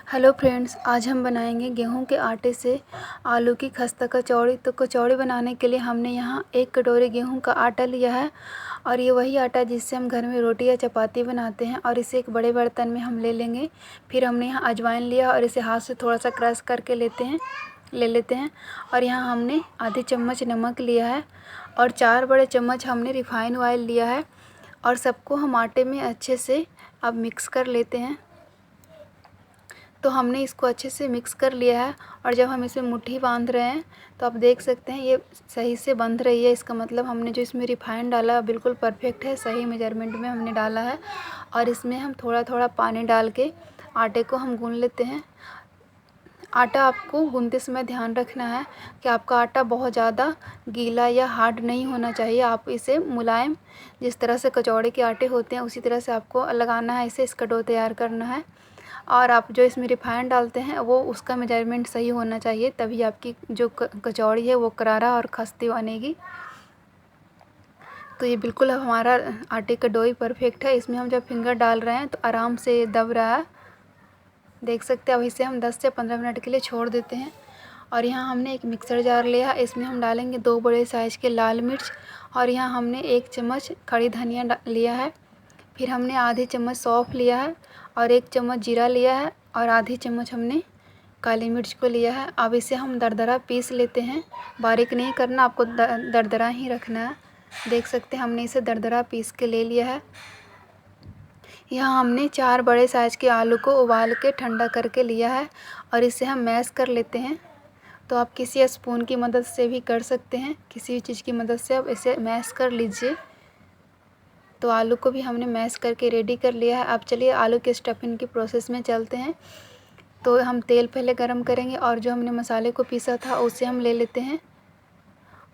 Hello friends, आज हम बनाएंगे गेहूं के आटे से आलू की खस्ता कचौड़ी। तो कचौड़ी बनाने के लिए हमने यहाँ 1 कटोरी गेहूं का आटा लिया है और ये वही आटा जिससे हम घर में रोटी या चपाती बनाते हैं। और इसे एक बड़े बर्तन में हम ले लेंगे। फिर हमने यहाँ अजवाइन लिया और इसे हाथ से थोड़ा सा क्रश करके ले लेते हैं। और यहाँ हमने आधी चम्मच नमक लिया है और 4 बड़े चम्मच हमने रिफाइन ऑयल लिया है। और सबको हम आटे में अच्छे से अब मिक्स कर लेते हैं। तो हमने इसको अच्छे से मिक्स कर लिया है। और जब हम इसमें मुट्ठी बांध रहे हैं तो आप देख सकते हैं ये सही से बंध रही है। इसका मतलब हमने जो इसमें रिफाइंड डाला बिल्कुल परफेक्ट है, सही मेजरमेंट में हमने डाला है। और इसमें हम थोड़ा थोड़ा पानी डाल के आटे को हम गूँध लेते हैं। आटा आपको गूँधते समय ध्यान रखना है कि आपका आटा बहुत ज़्यादा गीला या हार्ड नहीं होना चाहिए। आप इसे मुलायम, जिस तरह से कचौड़ी के आटे होते हैं उसी तरह से आपको लगाना है, इसे इसका डो तैयार करना है। और आप जो इसमें रिफाइंड डालते हैं वो उसका मेजरमेंट सही होना चाहिए, तभी आपकी जो कचौड़ी है वो करारा और खस्ती बनेगी। तो ये बिल्कुल अब हमारा आटे का डो ही परफेक्ट है। इसमें हम जब फिंगर डाल रहे हैं तो आराम से दब रहा है, देख सकते हैं। अब इसे हम 10 से 15 मिनट के लिए छोड़ देते हैं। और यहाँ हमने एक मिक्सर जार लिया, इसमें हम डालेंगे 2 बड़े साइज़ के लाल मिर्च। और यहाँ हमने 1 चम्मच खड़ी धनिया लिया है। फिर हमने आधी चम्मच सौंफ लिया है और 1 चम्मच जीरा लिया है और आधी चम्मच हमने काली मिर्च को लिया है। अब इसे हम दरदरा पीस लेते हैं, बारीक नहीं करना, आपको दरदरा ही रखना है। देख सकते हैं हमने इसे दरदरा पीस के ले लिया है। यहाँ हमने 4 बड़े साइज़ के आलू को उबाल के ठंडा करके लिया है और इसे हम मैश कर लेते हैं। तो आप किसी स्पून की मदद से भी कर सकते हैं, किसी भी चीज़ की मदद से आप इसे मैश कर लीजिए। तो आलू को भी हमने मैश करके रेडी कर लिया है। अब चलिए आलू के स्टफिंग की प्रोसेस में चलते हैं। तो हम तेल पहले गरम करेंगे और जो हमने मसाले को पीसा था उसे हम ले लेते हैं।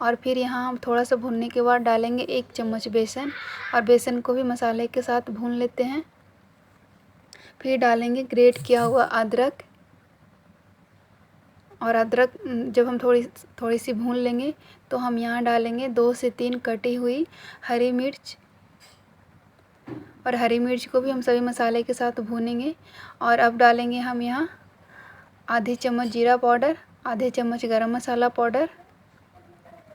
और फिर यहाँ हम थोड़ा सा भूनने के बाद डालेंगे 1 चम्मच बेसन और बेसन को भी मसाले के साथ भून लेते हैं। फिर डालेंगे ग्रेट किया हुआ अदरक। और अदरक जब हम थोड़ी सी भून लेंगे तो हम यहाँ डालेंगे 2 से 3 कटी हुई हरी मिर्च। और हरी मिर्च को भी हम सभी मसाले के साथ भूनेंगे। और अब डालेंगे हम यहाँ आधी चम्मच जीरा पाउडर, आधे चम्मच गरम मसाला पाउडर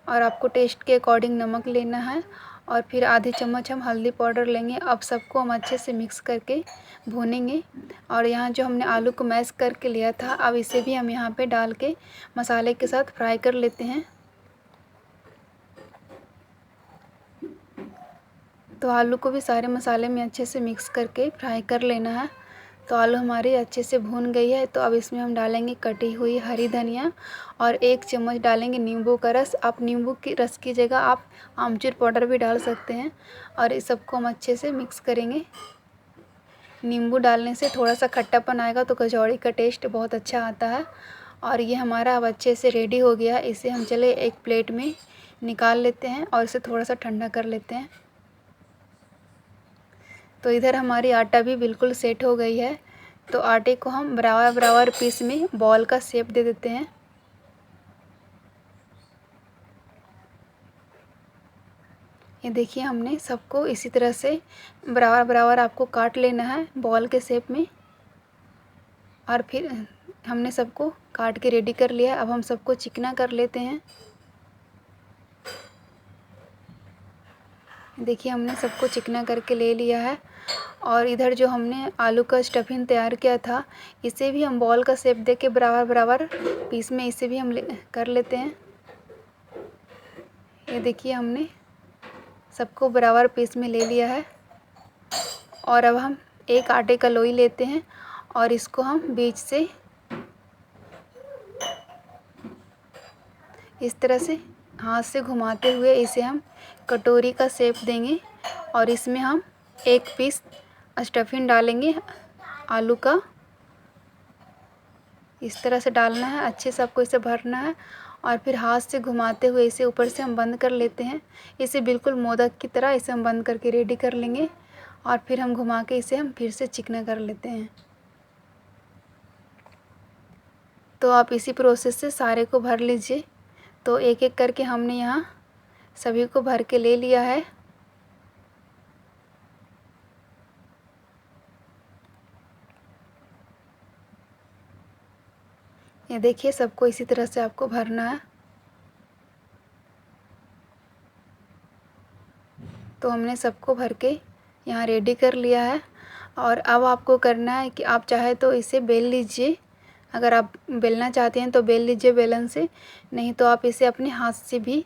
और आपको टेस्ट के अकॉर्डिंग नमक लेना है। और फिर आधी चम्मच हम हल्दी पाउडर लेंगे। अब सबको हम अच्छे से मिक्स करके भूनेंगे। और यहाँ जो हमने आलू को मैश करके लिया था, अब इसे भी हम यहाँ पे डाल के मसाले के साथ फ्राई कर लेते हैं। तो आलू को भी सारे मसाले में अच्छे से मिक्स करके फ्राई कर लेना है। तो आलू हमारी अच्छे से भून गई है। तो अब इसमें हम डालेंगे कटी हुई हरी धनिया और 1 चम्मच डालेंगे नींबू का रस। आप नींबू की रस की जगह आप आमचूर पाउडर भी डाल सकते हैं। और इस सबको हम अच्छे से मिक्स करेंगे। नींबू डालने से थोड़ा सा खट्टापन आएगा तो कचौड़ी का टेस्ट बहुत अच्छा आता है। और ये हमारा अब अच्छे से रेडी हो गया है। इसे हम चले एक प्लेट में निकाल लेते हैं और इसे थोड़ा सा ठंडा कर लेते हैं। तो इधर हमारी आटा भी बिल्कुल सेट हो गई है। तो आटे को हम बराबर बराबर पीस में बॉल का शेप दे देते हैं। ये देखिए हमने सबको इसी तरह से बराबर बराबर आपको काट लेना है बॉल के शेप में। और फिर हमने सबको काट के रेडी कर लिया है। अब हम सबको चिकना कर लेते हैं। देखिए हमने सबको चिकना करके ले लिया है। और इधर जो हमने आलू का स्टफिंग तैयार किया था, इसे भी हम बॉल का शेप दे के बराबर बराबर पीस में इसे भी हम कर लेते हैं। ये देखिए हमने सबको बराबर पीस में ले लिया है। और अब हम एक आटे का लोई लेते हैं और इसको हम बीच से इस तरह से हाथ से घुमाते हुए इसे हम कटोरी का शेप देंगे। और इसमें हम 1 पीस स्टफिंग डालेंगे आलू का। इस तरह से डालना है, अच्छे से आपको इसे भरना है। और फिर हाथ से घुमाते हुए इसे ऊपर से हम बंद कर लेते हैं। इसे बिल्कुल मोदक की तरह इसे हम बंद करके रेडी कर लेंगे। और फिर हम घुमा के इसे हम फिर से चिकना कर लेते हैं। तो आप इसी प्रोसेस से सारे को भर लीजिए। तो एक एक करके हमने यहाँ सभी को भर के ले लिया है। ये देखिए सबको इसी तरह से आपको भरना है। तो हमने सबको भर के यहाँ रेडी कर लिया है। और अब आपको करना है कि आप चाहे तो इसे बेल लीजिए, अगर आप बेलना चाहते हैं तो बेल लीजिए बेलन से, नहीं तो आप इसे अपने हाथ से भी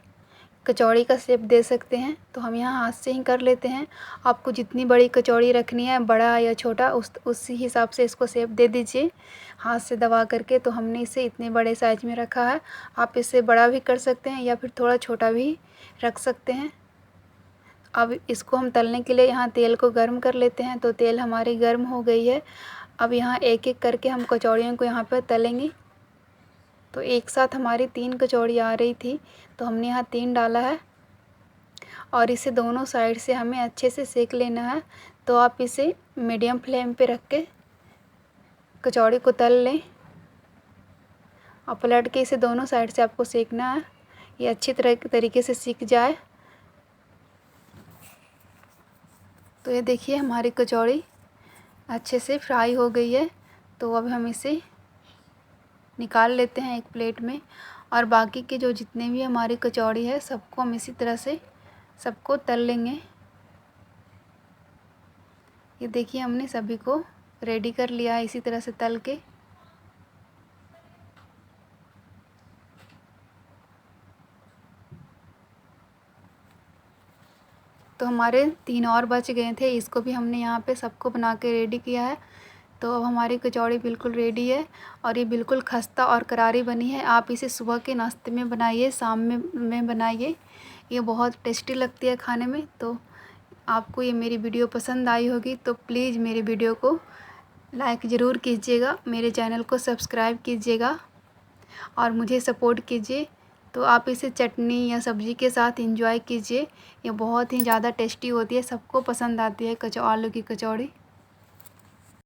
कचौड़ी का शेप दे सकते हैं। तो हम यहाँ हाथ से ही कर लेते हैं। आपको जितनी बड़ी कचौड़ी रखनी है, बड़ा या छोटा, उसी हिसाब से इसको शेप दे दीजिए हाथ से दबा करके। तो हमने इसे इतने बड़े साइज़ में रखा है। आप इसे बड़ा भी कर सकते हैं या फिर थोड़ा छोटा भी रख सकते हैं। अब इसको हम तलने के लिए यहाँ तेल को गर्म कर लेते हैं। तो तेल हमारी गर्म हो गई है। अब यहाँ एक एक करके हम कचौड़ियों को यहाँ पर तलेंगे। तो एक साथ हमारी 3 कचौड़ी आ रही थी, तो हमने यहाँ 3 डाला है और इसे दोनों साइड से हमें अच्छे से सेक लेना है। तो आप इसे मीडियम फ्लेम पे रख के कचौड़ी को तल लें और पलट के इसे दोनों साइड से आपको सेकना है, ये अच्छी तरीके से सीख जाए। तो ये देखिए हमारी कचौड़ी अच्छे से फ्राई हो गई है। तो अब हम इसे निकाल लेते हैं एक प्लेट में। और बाकी के जो जितने भी हमारी कचौड़ी है सबको हम इसी तरह से सबको तल लेंगे। ये देखिए हमने सभी को रेडी कर लिया है इसी तरह से तल के। तो हमारे 3 और बच गए थे, इसको भी हमने यहाँ पे सबको बना के रेडी किया है। तो अब हमारी कचौड़ी बिल्कुल रेडी है और ये बिल्कुल खस्ता और करारी बनी है। आप इसे सुबह के नाश्ते में बनाइए, शाम में बनाइए, ये बहुत टेस्टी लगती है खाने में। तो आपको ये मेरी वीडियो पसंद आई होगी तो प्लीज़ मेरे वीडियो को लाइक ज़रूर कीजिएगा, मेरे चैनल को सब्सक्राइब कीजिएगा और मुझे सपोर्ट कीजिए। तो आप इसे चटनी या सब्ज़ी के साथ एंजॉय कीजिए, ये बहुत ही ज़्यादा टेस्टी होती है, सबको पसंद आती है आलू की कचौड़ी।